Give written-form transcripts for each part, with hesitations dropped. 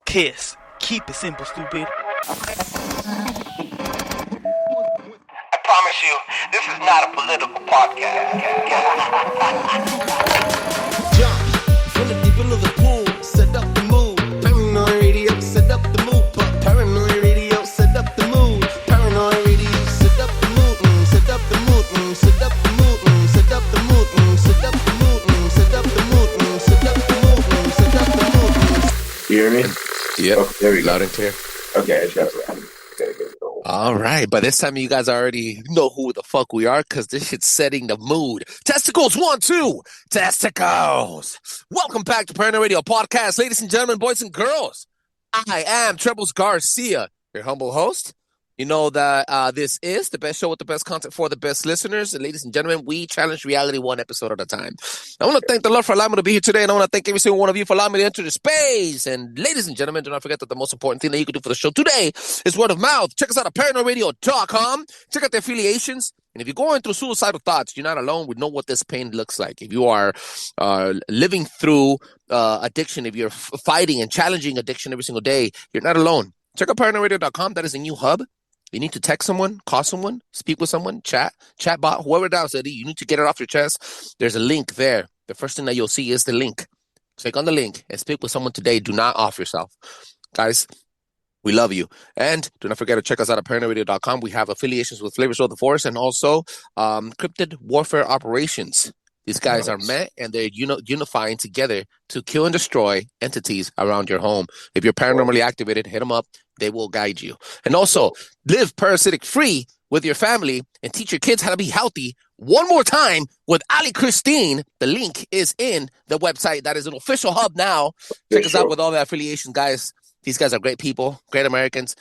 Kiss. Keep it simple, stupid. I promise you, this is not a political podcast. Jump from the deep end of the pool, set up the mood. Paranoid radio, set up the mood. Paranoid radio, set up the mood. Paranoid radio, set up the mood. Set up the mood. Set up the mood. Set up the mood. Set up the mood. Set up the mood. Set up the mood. Set up the mood. You hear me? Yep. Oh, there we go. Loud and clear. Okay, I just got to All right. By this time, you guys already know who the fuck we are because this shit's setting the mood. Testicles, 1, 2. Testicles. Welcome back to Paranoid Radio Podcast. Ladies and gentlemen, boys and girls. I am Trebles Garcia, your humble host. You know that this is the best show with the best content for the best listeners. And ladies and gentlemen, we challenge reality one episode at a time. I want to thank the Lord for allowing me to be here today. And I want to thank every single one of you for allowing me to enter the space. And ladies and gentlemen, do not forget that the most important thing that you can do for the show today is word of mouth. Check us out at paranoidradio.com. Check out the affiliations. And if you're going through suicidal thoughts, you're not alone. We know what this pain looks like. If you are living through addiction, if you're fighting and challenging addiction every single day, you're not alone. Check out paranoidradio.com. That is a new hub. You need to text someone, call someone, speak with someone, chat bot, whoever does it. You need to get it off your chest. There's a link there. The first thing that you'll see is the link. Click on the link and speak with someone today. Do not off yourself. Guys, we love you. And do not forget to check us out at paranoidradio.com. We have affiliations with Flavors of the Force and also Cryptid Warfare Operations. These guys are met and they're unifying together to kill and destroy entities around your home. If you're paranormally activated, hit them up. They will guide you. And also, live parasitic free with your family and teach your kids how to be healthy one more time with Ali Christine. The link is in the website. That is an official hub now. Check us out with all the affiliations, guys. These guys are great people, great Americans,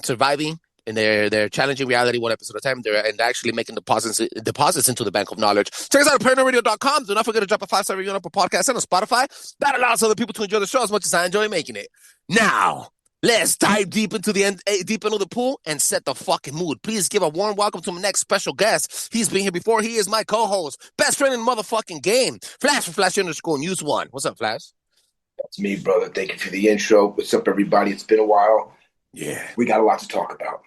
surviving. And they're challenging reality one episode at a time. They're actually making deposits into the bank of knowledge. Check us out at paranoidradio.com. Do not forget to drop a 5-star review on Apple Podcasts and on Spotify. That allows other people to enjoy the show as much as I enjoy making it. Now, let's dive deep into the pool and set the fucking mood. Please give a warm welcome to my next special guest. He's been here before. He is my co-host, best friend in the motherfucking game, Flash from Flash_News 1. What's up, Flash? That's me, brother. Thank you for the intro. What's up, everybody? It's been a while. Yeah. We got a lot to talk about.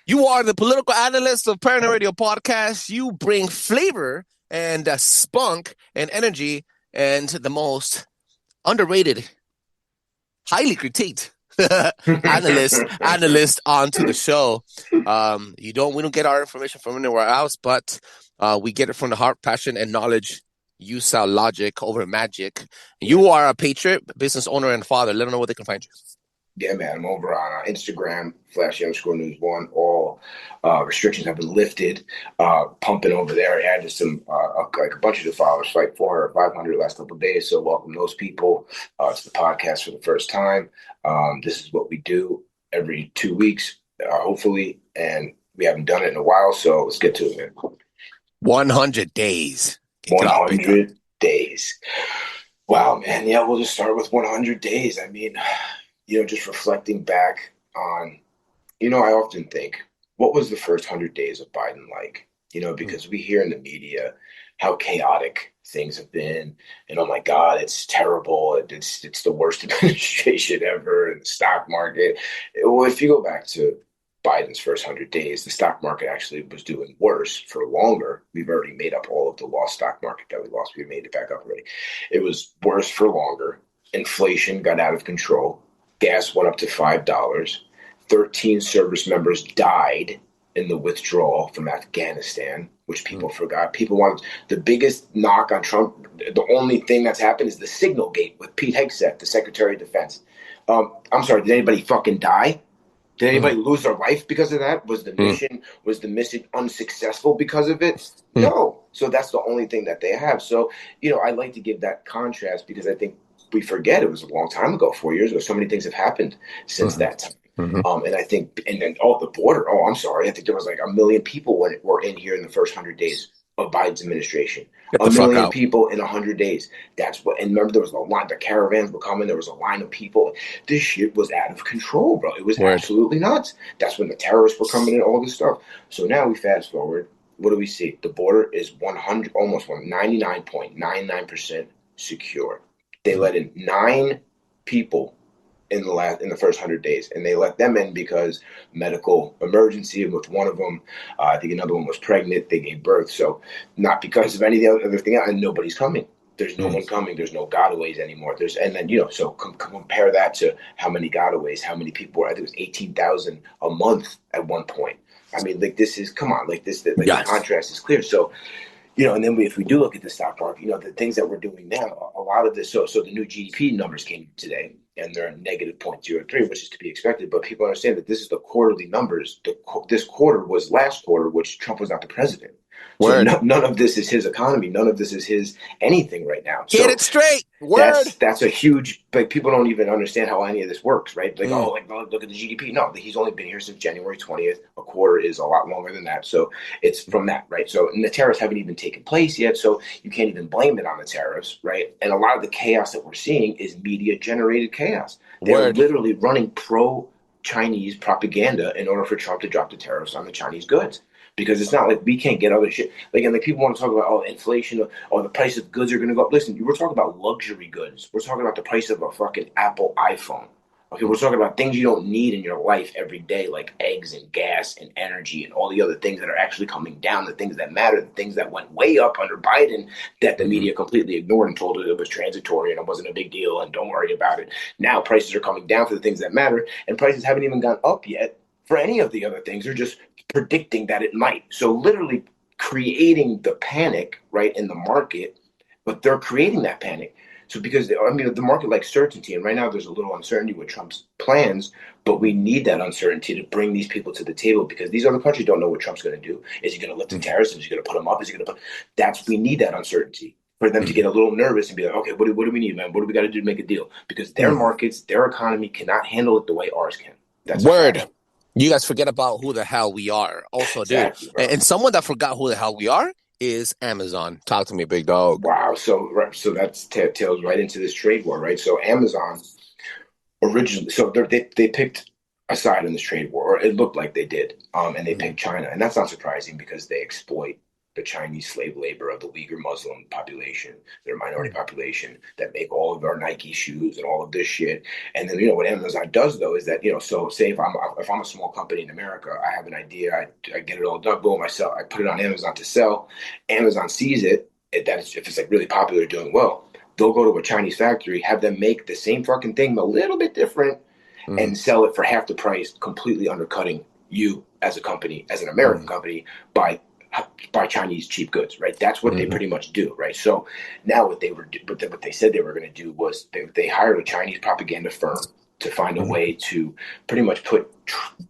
You are the political analyst of Paranoid Radio Podcast. You bring flavor and spunk and energy and the most underrated, highly critiqued analyst onto the show. We don't get our information from anywhere else, but we get it from the heart, passion, and knowledge. You sell logic over magic. You are a patriot, business owner, and father. Let them know where they can find you. Yeah, man. I'm over on Instagram, Flash_News 1. All restrictions have been lifted. Pumping over there. I added some, like a bunch of the followers, like 400 or 500 last couple of days. So welcome those people to the podcast for the first time. This is what we do every 2 weeks, hopefully. And we haven't done it in a while. So let's get to it, man. 100 days. 100 days. Wow, man. Yeah, we'll just start with 100 days. I mean, just reflecting back on, I often think, what was the first 100 days of Biden like? Because we hear in the media how chaotic things have been. And, oh, my God, it's terrible. It's the worst administration ever in the stock market. Well, if you go back to Biden's first 100 days, the stock market actually was doing worse for longer. We've already made up all of the lost stock market that we lost. We made it back up already. It was worse for longer. Inflation got out of control. Gas went up to $5. 13 service members died in the withdrawal from Afghanistan, which people forgot. People wanted the biggest knock on Trump. The only thing that's happened is the signal gate with Pete Hegseth, the Secretary of Defense. I'm sorry, did anybody fucking die? Did anybody lose their life because of that? Was the mission unsuccessful because of it? No. So that's the only thing that they have. So, I like to give that contrast because I think we forget it was a long time ago, 4 years ago. So many things have happened since that time. And I think, and then, the border. Oh, I'm sorry. I think there was like 1 million people were in here in the first 100 days of Biden's administration. 1 million people in 100 days. That's what, and remember there was a line, the caravans were coming. There was a line of people. This shit was out of control, bro. It was absolutely nuts. That's when the terrorists were coming in, all this stuff. So now we fast forward. What do we see? The border is 99.99% secure. They let in 9 people in the first 100 days, and they let them in because medical emergency. And with one of them, I think another one was pregnant. They gave birth, so not because of any other thing. And nobody's coming. There's no one coming. There's no gotaways anymore. And then so compare that to how many gotaways, how many people were. I think it was 18,000 a month at one point. I mean, like this is come on, like this, like Yes. the contrast is clear. So. And then if we do look at the stock market, the things that we're doing now, a lot of this. So the new GDP numbers came today, and they're negative 0.03, which is to be expected. But people understand that this is the quarterly numbers. This quarter was last quarter, which Trump was not the president. Word. So none of this is his economy. None of this is his anything right now. Get So it straight. Word. that's a huge. Like people don't even understand how any of this works, right? Like look at the GDP. No, he's only been here since January 20th. A quarter is a lot longer than that. So it's from that, right? So and the tariffs haven't even taken place yet, so you can't even blame it on the tariffs, right? And a lot of the chaos that we're seeing is media generated chaos. They're literally running pro-Chinese propaganda in order for Trump to drop the tariffs on the Chinese goods. Because it's not like we can't get other shit. Like, and like people want to talk about, inflation, or the price of goods are going to go up. Listen, we're talking about luxury goods. We're talking about the price of a fucking Apple iPhone. Okay, we're talking about things you don't need in your life every day, like eggs and gas and energy and all the other things that are actually coming down, the things that matter, the things that went way up under Biden that the media completely ignored and told it was transitory and it wasn't a big deal and don't worry about it. Now prices are coming down for the things that matter, and prices haven't even gone up yet for any of the other things. They're just predicting that it might. So literally creating the panic, right, in the market, but they're creating that panic. So because, the market likes certainty, and right now there's a little uncertainty with Trump's plans, but we need that uncertainty to bring these people to the table because these other countries don't know what Trump's going to do. Is he going to lift the tariffs? Is he going to put them up? Is he going to we need that uncertainty for them to get a little nervous and be like, okay, what do we need, man? What do we got to do to make a deal? Because their markets, their economy cannot handle it the way ours can. That's Word. You guys forget about who the hell we are. Also, exactly, dude. And someone that forgot who the hell we are is Amazon. Talk to me, big dog. Wow. So that's tails right into this trade war, right? So Amazon originally, so they picked a side in this trade war, or it looked like they did, and they picked China. And that's not surprising because they exploit the Chinese slave labor of the Uyghur Muslim population, their minority population that make all of our Nike shoes and all of this shit. And then, what Amazon does though is that, so say if I'm a small company in America, I have an idea, I get it all done, boom, I sell, I put it on Amazon to sell. Amazon sees it, if it's like really popular, doing well, they'll go to a Chinese factory, have them make the same fucking thing, a little bit different, and sell it for half the price, completely undercutting you as a company, as an American company, by Chinese cheap goods, right? That's what they pretty much do, right? So now what they said they were going to do was they hired a Chinese propaganda firm to find a way to pretty much put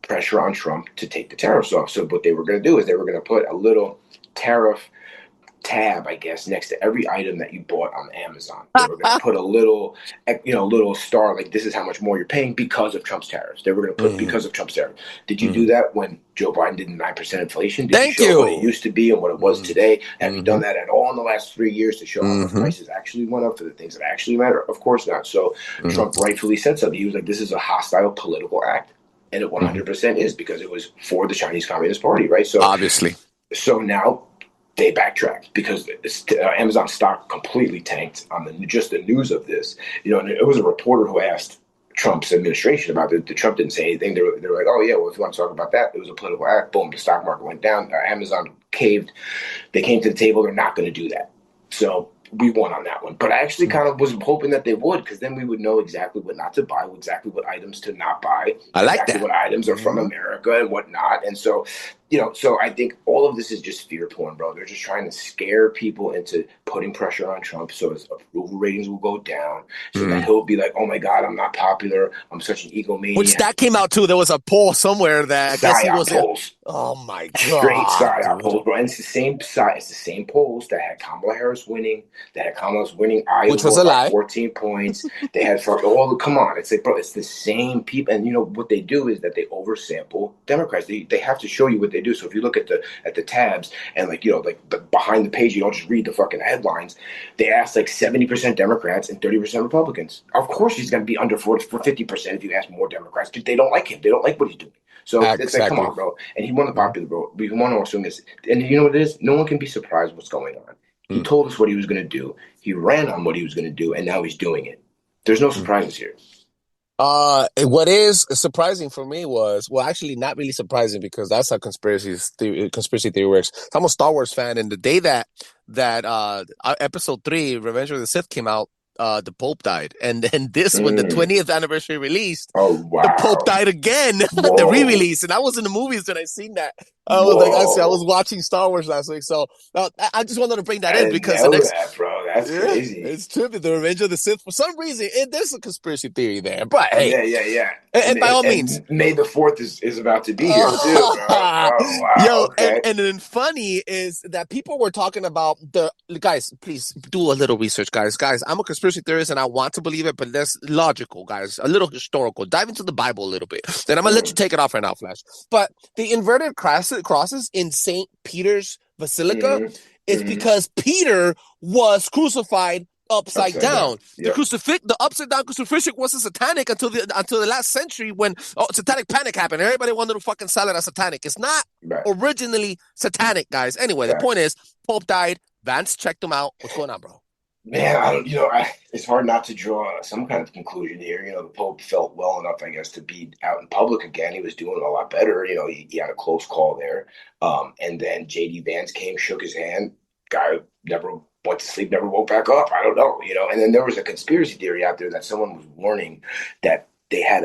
pressure on Trump to take the tariffs off. So what they were going to do is they were going to put a little tariff tab, I guess, next to every item that you bought on Amazon. They were going to put a little star, like this is how much more you're paying because of Trump's tariffs. They were going to put because of Trump's tariffs. Did you do that when Joe Biden did 9% inflation? Did you show what it used to be and what it was today? Have you done that at all in the last 3 years to show how much prices actually went up for the things that actually matter? Of course not. So Trump rightfully said something. He was like, this is a hostile political act. And it 100% is, because it was for the Chinese Communist Party, right? So obviously. So now they backtracked because Amazon stock completely tanked on just the news of this. And it was a reporter who asked Trump's administration about it. Trump didn't say anything. They were like, oh yeah, well, if you want to talk about that, it was a political act. Boom, the stock market went down. Amazon caved. They came to the table. They're not going to do that. So we won on that one. But I actually kind of was hoping that they would, because then we would know exactly what not to buy, exactly what items to not buy. I like exactly that. What items are from America and whatnot. And so, so I think all of this is just fear porn, bro. They're just trying to scare people into putting pressure on Trump so his approval ratings will go down, so that he'll be like, oh my God, I'm not popular. I'm such an egomaniac. Which that came out too. There was a poll somewhere that I guess he was polls. Oh my God. Straight psyop polls, bro. And it's the same side. It's the same polls that had Kamala Harris winning, Iowa, which was a lie. 14 points. They had come on. It's like, bro, it's the same people. And what they do is that they oversample Democrats. They have to show you what they do. So if you look at the tabs and behind the page, you don't just read the fucking headlines. They ask 70% Democrats and 30% Republicans. Of course, he's going to be under 50% if you ask more Democrats. They don't like him. They don't like what he's doing. So it's like, come on, bro. And he won the popular vote. We want to assume this. And you know what it is? No one can be surprised what's going on. He told us what he was going to do. He ran on what he was going to do, and now he's doing it. There's no surprises here. What is surprising for me was, well, actually not really surprising because that's how conspiracy theory works. I'm a Star Wars fan, and the day that Episode 3, Revenge of the Sith came out, the Pope died, and then this when the Mm. 20th anniversary released, Oh, the Pope wow. died again. The Whoa. re-release, and I was in the movies when I seen that. I was like, I was Whoa. watching Star Wars last week, so I just wanted to bring that I in didn't because the know next. that, bro. That's Yeah, crazy. it's trippy. The Revenge of the Sith. For some reason, there's a conspiracy theory there. But hey, Yeah, yeah, yeah. and by all means, And May the 4th is about to be here too, bro. Oh, wow. yo, Okay. and then funny is that people were talking about the guys. Please do a little research, guys. Guys, I'm a conspiracy theorist, and I want to believe it, but that's logical, guys. A little historical. Dive into the Bible a little bit. Then I'm gonna let you Mm, take it off right now, Flash. But the inverted crosses in Saint Peter's Basilica mm, is mm. because Peter was crucified upside Upside down. down. Yep. The upside down crucifixion wasn't satanic until the last century when satanic panic happened. Everybody wanted to fucking sell it as satanic. It's not Right. originally satanic, guys. Anyway, the point Facts. is, Pope died. Vance checked him out. What's going on, bro? Man, it's hard not to draw some kind of conclusion here. The Pope felt well enough, I guess, to be out in public again. He was doing a lot better. He had a close call there. And then JD Vance came, shook his hand. Guy never went to sleep, never woke back up. I don't know. And then there was a conspiracy theory out there that someone was warning that they had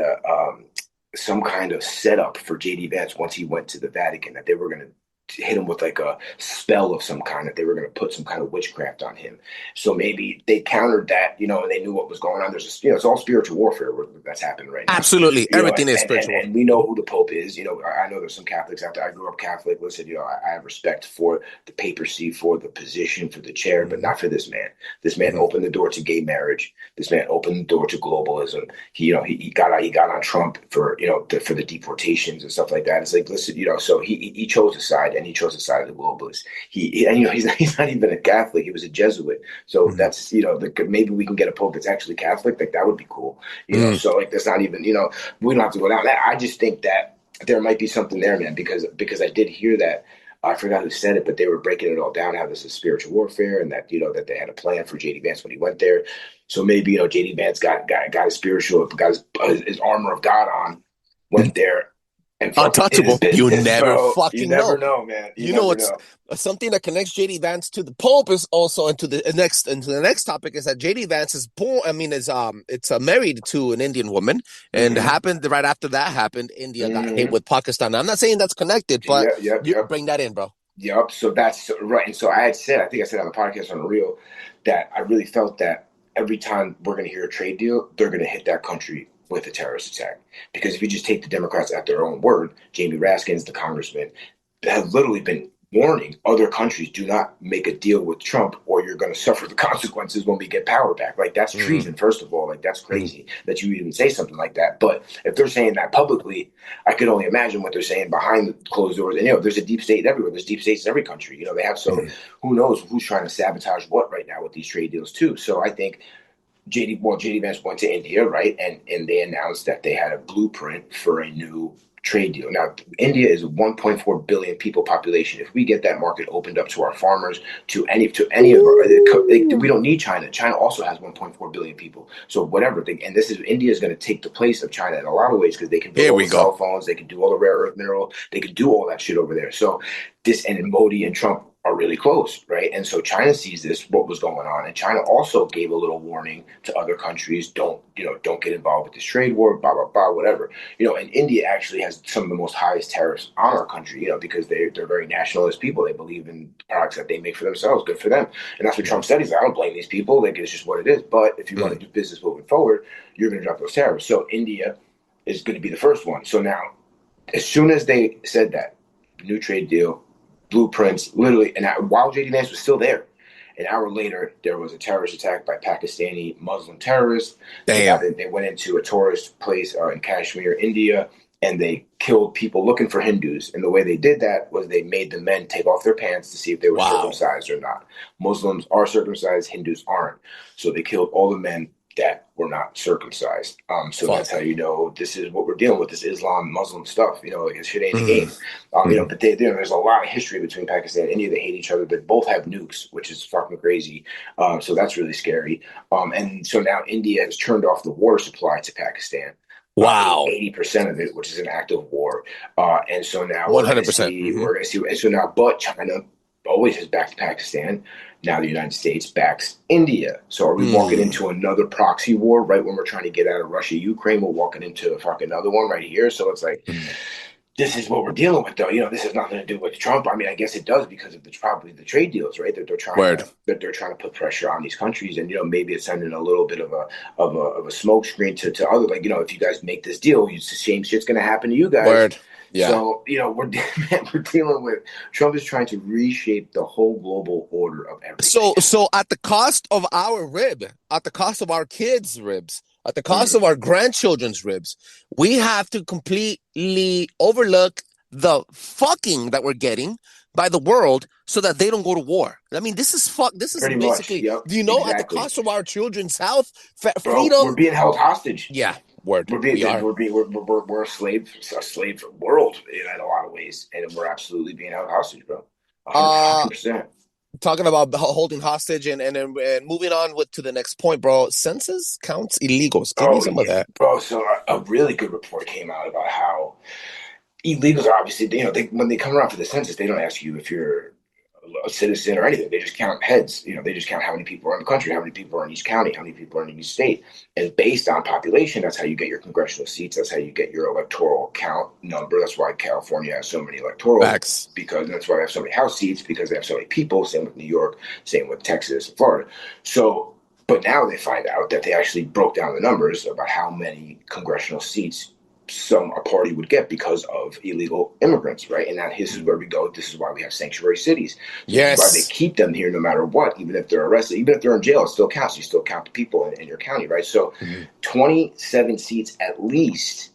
some kind of setup for JD Vance once he went to the Vatican, that they were going to hit him with like a spell of some kind, that they were going to put some kind of witchcraft on him. So maybe they countered that, and they knew what was going on. There's just, it's all spiritual warfare that's happening right now. Absolutely. Everything is And, spiritual. and we know who the Pope is. I know there's some Catholics out there. I grew up Catholic. Listen, I have respect for the papacy, for the position, for the chair, but not for this man. This man opened the door to gay marriage. This man opened the door to globalism. He got on Trump for the deportations and stuff like that. It's like, listen, so he chose a side, and he chose the side of the globalists. He's not even a Catholic. He was a Jesuit. So that's maybe we can get a Pope that's actually Catholic. Like, that would be cool. So like, that's not even we don't have to go down that. I just think that there might be something there, man, because I did hear that. I forgot who said it, but they were breaking it all down, how this is spiritual warfare, and that that they had a plan for JD Vance when he went there. So maybe JD Vance got his armor of God on, went there, and fucking did his Untouchable. You business, never bro. fucking You never know. know, man. You know, never it's know. something that connects JD Vance to the Pope is also into the next topic is that JD Vance is born. I mean, it's married to an Indian woman, and happened right after that happened. India got hit with Pakistan. I'm not saying that's connected, but you bring that in, bro. Yep. So that's right. And so I think I said on the podcast on the Reel that I really felt that every time we're going to hear a trade deal, they're going to hit that country with a terrorist attack. Because if you just take the Democrats at their own word, Jamie Raskins, the congressman, have literally been warning other countries, do not make a deal with Trump or you're going to suffer the consequences when we get power back. Like, that's treason, first of all. Like, that's crazy that you even say something like that. But if they're saying that publicly, I could only imagine what they're saying behind the closed doors. And, there's a deep state everywhere. There's deep states in every country. They have, so who knows who's trying to sabotage what right now with these trade deals too. So I think JD Vance went to India, right? And they announced that they had a blueprint for a new trade deal. Now, India is a 1.4 billion people population. If we get that market opened up to our farmers, to any of we don't need China. China also has 1.4 billion people. So whatever, India is going to take the place of China in a lot of ways, because they can build all the cell phones, they can do all the rare earth mineral, they can do all that shit over there. So and Modi and Trump are really close, right? And so China sees what was going on, and China also gave a little warning to other countries: don't get involved with this trade war, blah blah blah, whatever. And India actually has some of the most highest tariffs on our country, because they're very nationalist people. They believe in products that they make for themselves, good for them, and that's what Trump said. He's like, I don't blame these people; like, it's just what it is. But if you want to do business moving forward, you're going to drop those tariffs. So India is going to be the first one. So now, as soon as they said that new trade deal, blueprints, literally, and while JD Vance was still there, an hour later, there was a terrorist attack by Pakistani Muslim terrorists. Damn. They went into a tourist place in Kashmir, India, and they killed people looking for Hindus. And the way they did that was they made the men take off their pants to see if they were circumcised or not. Muslims are circumcised, Hindus aren't. So they killed all the men, that were not circumcised. So that's how Fuck. you know this is what we're dealing with, this Islam Muslim stuff. Like this shit ain't a Mm, game. But there's a lot of history between Pakistan and India. They hate each other. They both have nukes, which is fucking crazy. So that's really scary. And so now India has turned off the water supply to Pakistan. wow. 80% of it, which is an active war. And so now we're going to 100%. see, and so now, but China always has backed Pakistan. Now the United States backs India. So are we walking into another proxy war right when we're trying to get out of Russia, Ukraine? We're walking into a fucking another one right here. So it's like, this is what we're dealing with, though. This has nothing to do with Trump. I mean, I guess it does because of probably the trade deals, right? That they're trying to put pressure on these countries, and maybe it's sending a little bit of a smoke screen to other, like, if you guys make this deal, the same shit's going to happen to you guys. Word. Yeah. So we're dealing with Trump is trying to reshape the whole global order of everything. So at the cost of our rib, at the cost of our kids' ribs, at the cost of our grandchildren's ribs, we have to completely overlook the fucking that we're getting by the world so that they don't go to war. I mean, this is Pretty basically, much, yep, do you know, exactly. at the cost of our children's health, Bro, freedom. we're being held hostage. Yeah, word. We're a slave world in a lot of ways, and we're absolutely being held hostage, bro. 100%. Talking about holding hostage and moving on to the next point, bro. Census counts illegals. Give me some of that, bro. So a really good report came out about how illegals are obviously, when they come around for the census, they don't ask you if you're a citizen or anything. They just count heads. They just count how many people are in the country, how many people are in each county, how many people are in each state. And based on population, that's how you get your congressional seats. That's how you get your electoral count number. That's why California has so many electorals. Facts. Because that's why they have so many House seats, because they have so many people. Same with New York, same with Texas and Florida. So, but now they find out that they actually broke down the numbers about how many congressional seats a party would get because of illegal immigrants, right? And this is where we go. This is why we have sanctuary cities. Yes. This is why they keep them here no matter what, even if they're arrested, even if they're in jail, it still counts. You still count the people in your county, right? So 27 seats at least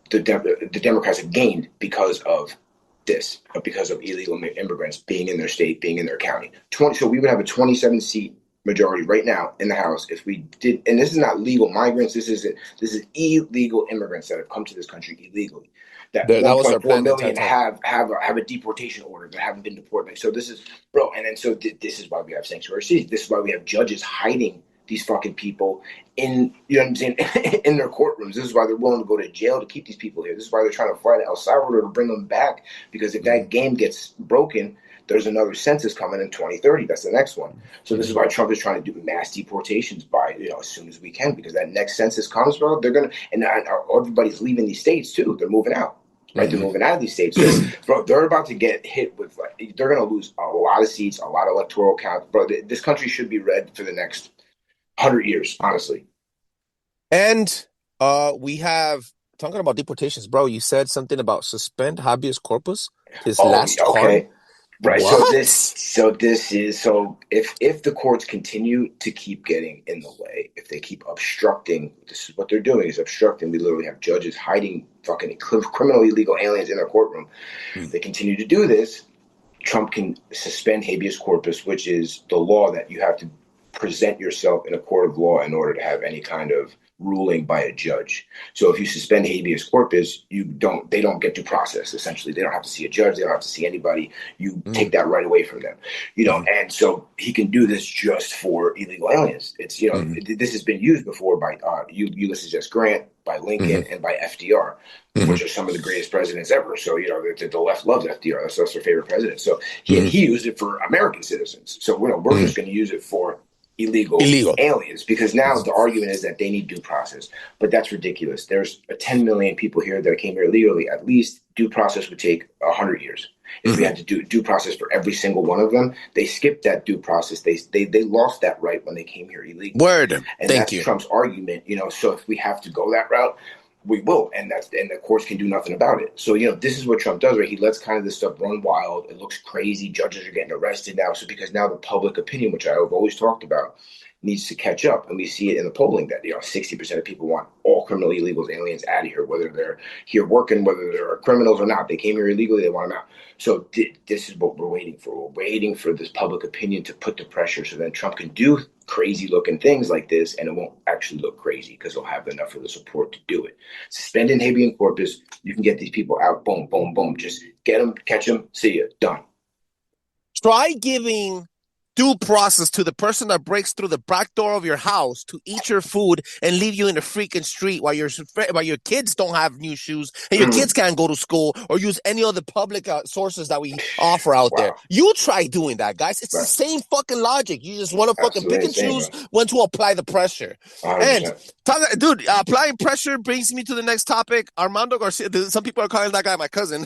the Democrats have gained because of this, because of illegal immigrants being in their state, being in their county. So we would have a 27-seat majority right now in the House if we did, and this is not legal migrants. This is illegal immigrants that have come to this country illegally. That 1.4 million have a deportation order that haven't been deported. So this is, bro, and then so this is why we have sanctuary cities. This is why we have judges hiding these fucking people in, you know what I'm saying, in their courtrooms. This is why they're willing to go to jail to keep these people here. This is why they're trying to fly to El Salvador to bring them back, because if that game gets broken, there's another census coming in 2030. That's the next one. So this is why Trump is trying to do mass deportations by, as soon as we can, because that next census comes, bro. They're going to, and everybody's leaving these states too. They're moving out, right? They're moving out of these states. So, bro, they're about to get hit with, they're going to lose a lot of seats, a lot of electoral counts. Bro, this country should be red for the next 100 years, honestly. And we have, talking about deportations, bro, you said something about suspend habeas corpus, his last card. Right. What? So if the courts continue to keep getting in the way, if they keep obstructing, this is what they're doing, is obstructing. We literally have judges hiding fucking criminally illegal aliens in our courtroom. If they continue to do this, Trump can suspend habeas corpus, which is the law that you have to present yourself in a court of law in order to have any kind of ruling by a judge. So if you suspend habeas corpus, they don't get due process. Essentially, they don't have to see a judge. They don't have to see anybody. You take that right away from them, and so he can do this just for illegal aliens. It's, this has been used before by Ulysses S. Grant, by Lincoln, and by FDR, which are some of the greatest presidents ever. So, the left loves FDR. That's their favorite president. So he used it for American citizens. So, we're just going to use it for illegal aliens, because now the argument is that they need due process. But that's ridiculous. There's 10 million people here that came here illegally. At least due process would take 100 years. If we had to do due process for every single one of them, they skipped that due process. They lost that right when they came here illegally. Word. And Thank that's you. Trump's argument. So if we have to go that route, we will, and the courts can do nothing about it. So, this is what Trump does, right? He lets kind of this stuff run wild. It looks crazy. Judges are getting arrested now. So because now the public opinion, which I've always talked about, needs to catch up. And we see it in the polling that 60% of people want all criminally illegal aliens out of here, whether they're here working, whether they're criminals or not. They came here illegally, they want them out. So this is what we're waiting for. We're waiting for this public opinion to put the pressure so then Trump can do crazy looking things like this, and it won't actually look crazy because he'll have enough of the support to do it. Suspend habeas corpus. You can get these people out. Boom, boom, boom. Just get them, catch them, see you. Done. Try giving due process to the person that breaks through the back door of your house to eat your food and leave you in the freaking street while your kids don't have new shoes and your kids can't go to school or use any other public sources that we offer out there. You try doing that, guys. It's the same fucking logic. You just want to fucking pick and choose when to apply the pressure. 100%. And dude, applying pressure brings me to the next topic. Armando Garcia. Some people are calling that guy my cousin.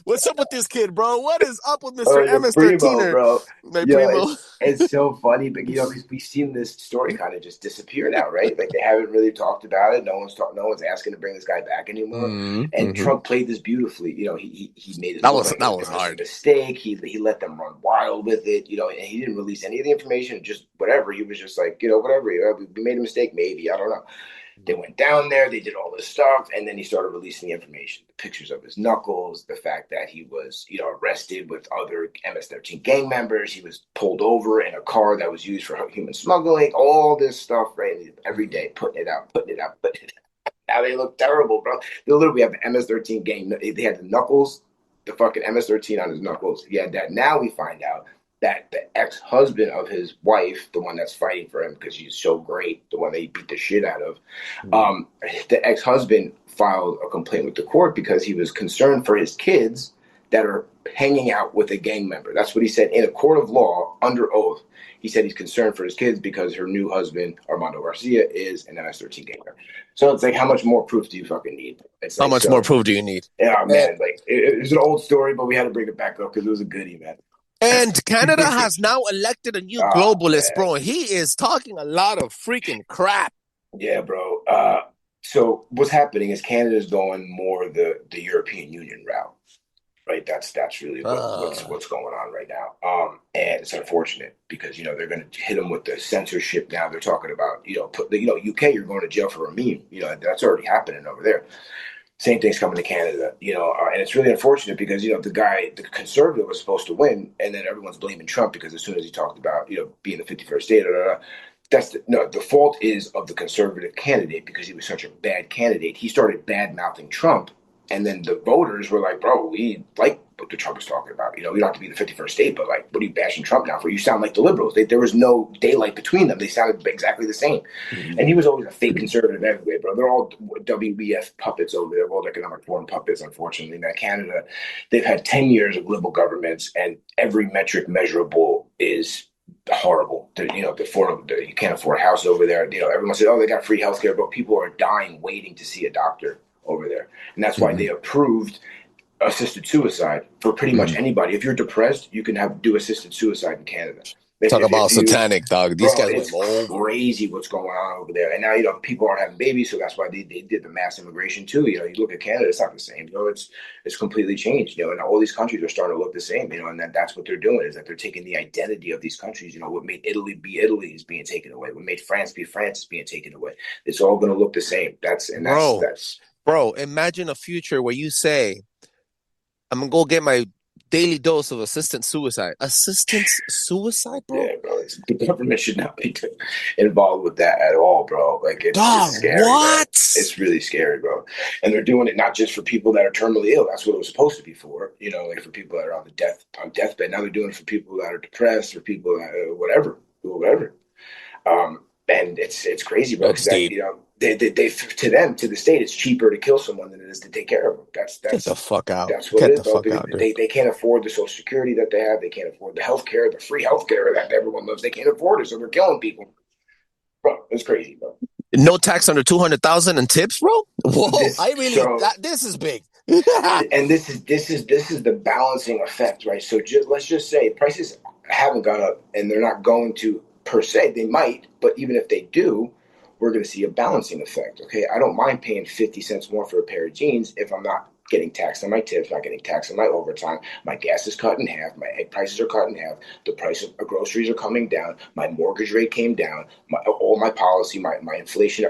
What's up with this kid, bro? What is up with Mr. MS-13? Bro. My primo. It's so funny, but because we've seen this story kind of just disappear now, right? Like they haven't really talked about it. No one's asking to bring this guy back anymore. And Trump played this beautifully. He made it. That was hard. A mistake. He let them run wild with it. And he didn't release any of the information. Just whatever. He was just like, whatever. We made a mistake. Maybe, I don't know. They went down there, they did all this stuff, and then he started releasing the information, the pictures of his knuckles, the fact that he was, arrested with other MS-13 gang members. He was pulled over in a car that was used for human smuggling, all this stuff, right? Every day, putting it out. Now they look terrible, bro. They literally have the MS-13 gang. They had the knuckles, the fucking MS-13 on his knuckles. He had that. Now we find out that the ex-husband of his wife, the one that's fighting for him because she's so great, the one that he beat the shit out of, the ex-husband filed a complaint with the court because he was concerned for his kids that are hanging out with a gang member. That's what he said in a court of law under oath. He said he's concerned for his kids because her new husband, Armando Garcia, is an MS-13 gang member. So it's like, how much more proof do you fucking need? How much more proof do you need? Yeah, man. It was an old story, but we had to bring it back up because it was a goodie, man. And Canada has now elected a new globalist, bro. He is talking a lot of freaking crap. Yeah, bro. So what's happening is Canada's going more the European Union route, right? That's really what's going on right now. And it's unfortunate because they're going to hit them with the censorship now. They're talking about UK, you're going to jail for a meme. That's already happening over there. Same thing's coming to Canada, and it's really unfortunate because, the conservative was supposed to win, and then everyone's blaming Trump because as soon as he talked about, being the 51st state, the fault is of the conservative candidate because he was such a bad candidate. He started bad-mouthing Trump, and then the voters were like, bro, we like what the Trump is talking about. We don't have to be the 51st state, but what are you bashing Trump now for? You sound like the liberals. There was no daylight between them. They sounded exactly the same. And he was always a fake conservative anyway, bro. They're all WBF puppets over there, World Economic Forum puppets, unfortunately. Now, Canada, they've had 10 years of liberal governments, and every metric measurable is horrible. You can't afford a house over there. Everyone said, they got free healthcare, but people are dying waiting to see a doctor over there. And that's why they approved assisted suicide for pretty much anybody. If you're depressed, you can do assisted suicide in Canada. Talk about satanic, dog. These guys it's crazy what's going on over there. And now, people aren't having babies, so that's why they did the mass immigration too. You look at Canada, it's not the same. It's completely changed. And all these countries are starting to look the same. And that's what they're doing is that they're taking the identity of these countries. What made Italy be Italy is being taken away. What made France be France is being taken away. It's all going to look the same. Bro, imagine a future where you say, I'm going to go get my daily dose of assisted suicide. Assisted suicide, bro? Yeah, bro. The government should not be involved with that at all, bro. It's scary. What? It's really scary, bro. And they're doing it not just for people that are terminally ill. That's what it was supposed to be for. For people that are on deathbed. Now they're doing it for people that are depressed or people that whatever. And it's crazy, bro. That's deep. They to the state, it's cheaper to kill someone than it is to take care of them. That's get the fuck out. That's what get it is. The fuck out, they can't afford the Social Security that they have. They can't afford the healthcare, the free healthcare that everyone loves. They can't afford it, so they're killing people. Bro, it's crazy, bro. No tax under 200,000 in tips, bro. Whoa, this is big. And this is the balancing effect, right? So let's just say prices haven't gone up, and they're not going to per se. They might, but even if they do, we're going to see a balancing effect. Okay, I don't mind paying 50 cents more for a pair of jeans if I'm not getting taxed on my tips, not getting taxed on my overtime. My gas is cut in half. My egg prices are cut in half. The price of groceries are coming down. My mortgage rate came down. All my policy, my inflation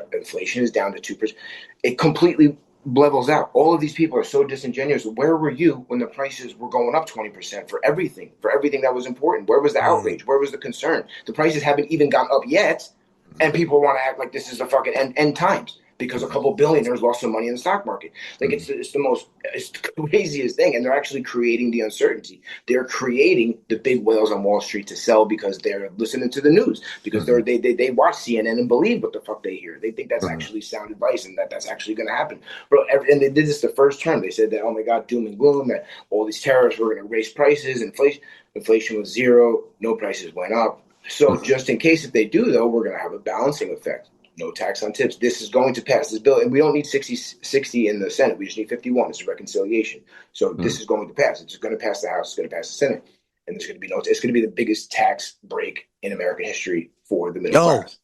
is down to 2%. It completely levels out. All of these people are so disingenuous. Where were you when the prices were going up 20% for everything that was important? Where was the outrage? Where was the concern? The prices haven't even gone up yet, and people want to act like this is the fucking end times because a couple billionaires lost some money in the stock market. Like it's the craziest thing, and they're actually creating the uncertainty. They're creating the big whales on Wall Street to sell because they're listening to the news, because they watch CNN and believe what the fuck they hear. They think that's actually sound advice and that's actually going to happen, bro. And they did this the first term. They said that, oh my God, doom and gloom, that all these tariffs were going to raise prices. Inflation was zero. No prices went up. So just in case if they do, though, we're going to have a balancing effect. No tax on tips. This is going to pass this bill, and we don't need 60 in the Senate. We just need 51. It's a reconciliation. So this is going to pass. It's going to pass the House. It's going to pass the Senate, and there's going to be it's going to be the biggest tax break in American history for the middle class.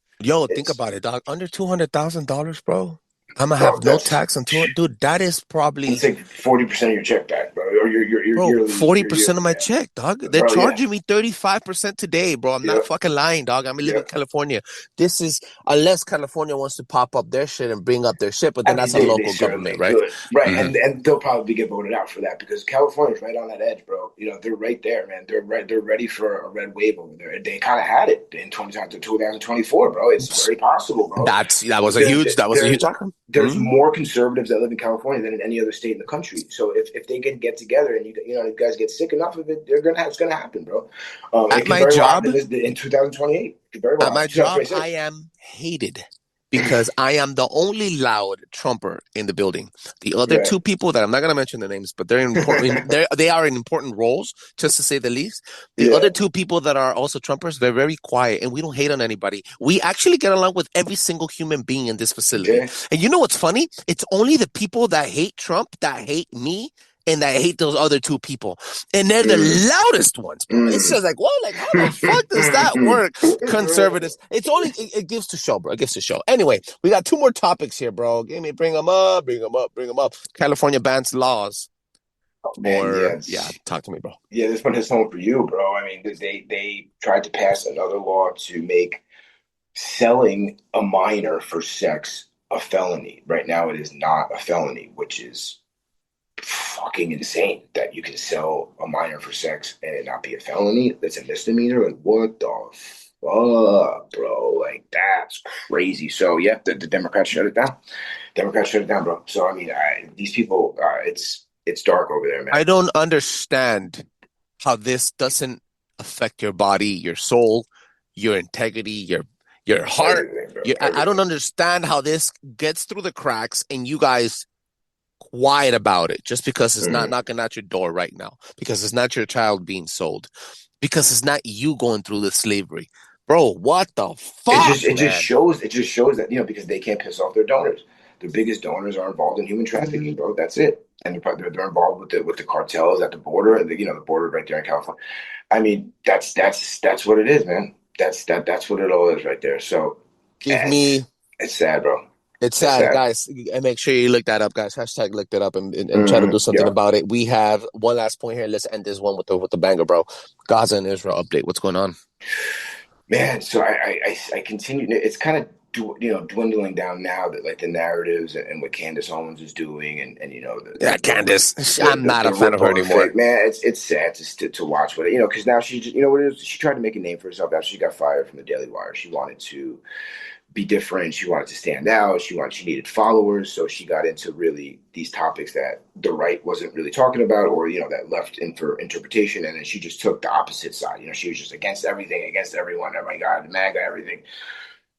Think about it, dog. Under $200,000, bro. I'm gonna have no tax on 200. Dude, that is probably it's like 40% of your check back, bro. Or your yearly, 40% of my check, dog. They're charging me 35% today, bro. I'm not fucking lying, dog. I'm living in California. This is unless California wants to pop up their shit and bring up their shit, but then that's a local government, right? Right, and they'll probably get voted out for that because California's right on that edge, bro. You know, they're right there, man. They're ready for a red wave over there. They kind of had it in 2024, bro. It's very possible, bro. That was a huge outcome. There's more conservatives that live in California than in any other state in the country. So if they can get together and you guys get sick enough of it, it's gonna happen, bro. At my job in 2028. At my job, I am hated because I am the only loud Trumper in the building. The other two people that I'm not going to mention the names, but they're important. They are in important roles, just to say the least. The other two people that are also Trumpers, they're very quiet, and we don't hate on anybody. We actually get along with every single human being in this facility. And you know what's funny? It's only the people that hate Trump that hate me and that hate those other two people. And they're the loudest ones, bro. It's just like, what? Like, how the fuck does that work? Conservatives. It gives to show, bro. It gives to show. Anyway, we got two more topics here, bro. Bring them up. California bans laws. Oh, man, talk to me, bro. Yeah, this one hits home for you, bro. I mean, they tried to pass another law to make selling a minor for sex a felony. Right now, it is not a felony, which is fucking insane that you can sell a minor for sex and it not be a felony. That's a misdemeanor. Like, what the fuck, bro? Like, that's crazy. So yeah, the Democrats shut it down. Bro. So I mean, these people, it's dark over there, man. I don't understand how this doesn't affect your body, your soul, your integrity, your heart. I don't understand how this gets through the cracks and you guys quiet about it just because it's not knocking at your door right now, because it's not your child being sold, because it's not you going through the slavery, bro. What the fuck? It just shows that, because they can't piss off their donors. Their biggest donors are involved in human trafficking, bro. That's it. And they're involved with the cartels at the border, and the border right there in California. I mean, that's what it is, man. That's what it all is right there. So it's sad, bro. It's sad, guys. And make sure you look that up, guys. Hashtag look that up and try to do something about it. We have one last point here. Let's end this one with the banger, bro. Gaza and Israel update. What's going on? Man, so I continue. It's kind of dwindling down now that like the narratives and what Candace Owens is doing and Candace. I'm not a fan of her anymore. Man, it's sad to watch what because now she just what it is. She tried to make a name for herself after she got fired from the Daily Wire. She wanted to be different. She wanted to stand out. She needed followers. So she got into really these topics that the right wasn't really talking about, or, that left in for interpretation. And then she just took the opposite side. She was just against everything, against everyone. Oh my God, MAGA, everything,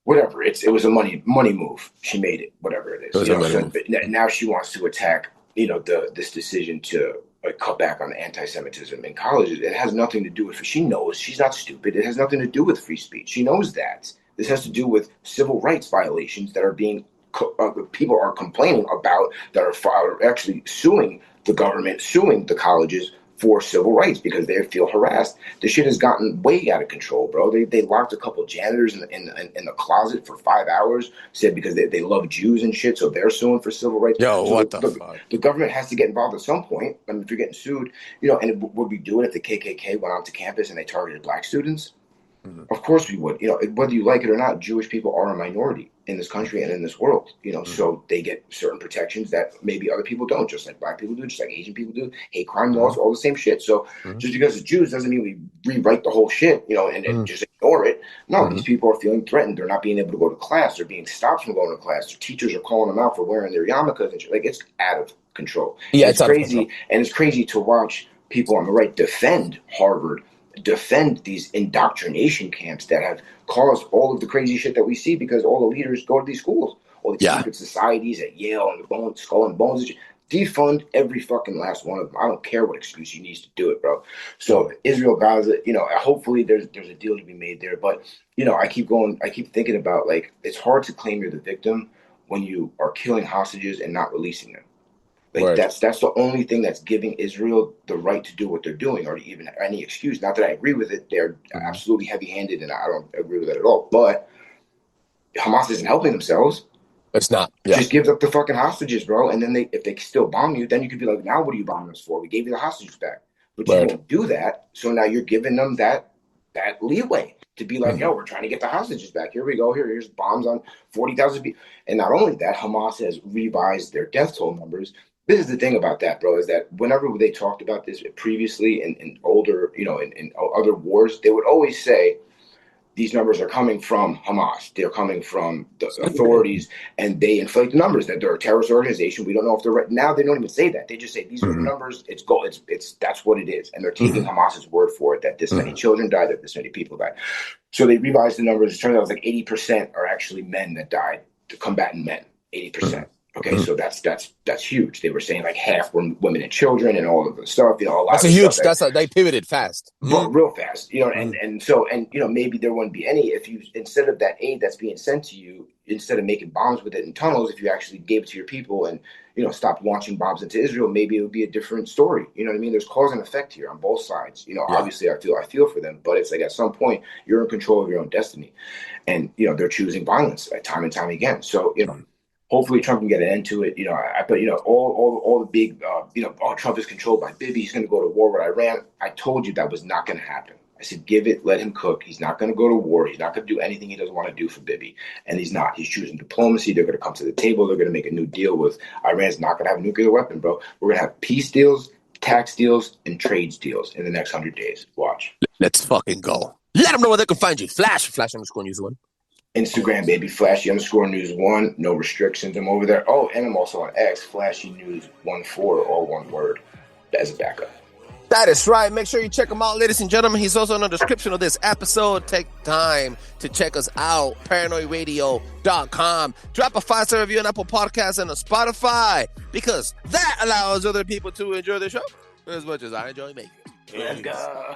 whatever. It was a money move. She made it, whatever it is. But now she wants to attack, this decision to cut back on anti-Semitism in colleges. It has nothing to do with, she knows she's not stupid. It has nothing to do with free speech. She knows that. This has to do with civil rights violations that are being people are complaining about, that are actually suing the government, suing the colleges for civil rights because they feel harassed. The shit has gotten way out of control, bro. They locked a couple janitors in the closet for 5 hours, said because they love Jews and shit, so they're suing for civil rights. Yo, so what the fuck? The government has to get involved at some point. I mean, if you're getting sued, and would we do it if the KKK went onto campus and they targeted black students? Of course we would. Whether you like it or not, Jewish people are a minority in this country and in this world. So they get certain protections that maybe other people don't, just like black people do, just like Asian people do. Hate crime laws, all the same shit. So just because it's Jews doesn't mean we rewrite the whole shit, and just ignore it. No, these people are feeling threatened. They're not being able to go to class. They're being stopped from going to class. Their teachers are calling them out for wearing their yarmulkes and shit. Like, it's out of control. Yeah, it's crazy, and it's crazy to watch people on the right defend Harvard, defend these indoctrination camps that have caused all of the crazy shit that we see because all the leaders go to these schools, all these secret societies at Yale and the Skull and Bones. Defund every fucking last one of them. I don't care what excuse you need to do it, bro. So Israel, Gaza, hopefully there's a deal to be made there. But I keep thinking about, like, it's hard to claim you're the victim when you are killing hostages and not releasing them. Like, that's the only thing that's giving Israel the right to do what they're doing, or even any excuse. Not that I agree with it. They're absolutely heavy-handed, and I don't agree with that at all. But Hamas isn't helping themselves. It's not. Yeah. Just give up the fucking hostages, bro. And then if they still bomb you, then you could be like, now what are you bombing us for? We gave you the hostages back. But you won't do that. So now you're giving them that leeway to be like, yo, we're trying to get the hostages back. Here we go. Here's bombs on 40,000 people. And not only that, Hamas has revised their death toll numbers. This is the thing about that, bro, is that whenever they talked about this previously in older, in other wars, they would always say these numbers are coming from Hamas. They're coming from the authorities, and they inflate the numbers that they're a terrorist organization. We don't know if they're right. Now they don't even say that. They just say these are the numbers. It's that's what it is. And they're taking Hamas's word for it, that this many children died, that this many people died. So they revised the numbers. It turns out it was like 80% are actually men that died, the combatant men, 80%. Okay, so that's huge. They were saying like half were women and children and all of the stuff. A lot. That's a huge. They pivoted fast, real fast. And maybe there wouldn't be any if you, instead of that aid that's being sent to you, instead of making bombs with it in tunnels, if you actually gave it to your people and stopped launching bombs into Israel, maybe it would be a different story. You know what I mean? There's cause and effect here on both sides. Obviously I feel for them, but it's like at some point you're in control of your own destiny, and they're choosing violence time and time again. So hopefully Trump can get an end to it. But all the big, Trump is controlled by Bibi. He's going to go to war with Iran. I told you that was not going to happen. I said, let him cook. He's not going to go to war. He's not going to do anything he doesn't want to do for Bibi. And he's not. He's choosing diplomacy. They're going to come to the table. They're going to make a new deal with Iran's not going to have a nuclear weapon, bro. We're going to have peace deals, tax deals, and trades deals in the next 100 days. Watch. Let's fucking go. Let them know where they can find you. Flash_news1. Instagram, baby, Flashy_news1. No restrictions. I'm over there. Oh, and I'm also on X, Flashy News 14, all one word, as a backup. That is right. Make sure you check him out, ladies and gentlemen. He's also in the description of this episode. Take time to check us out. ParanoidRadio.com. Drop a 5-star review on Apple Podcasts and on Spotify, because that allows other people to enjoy the show as much as I enjoy making it. Let's go.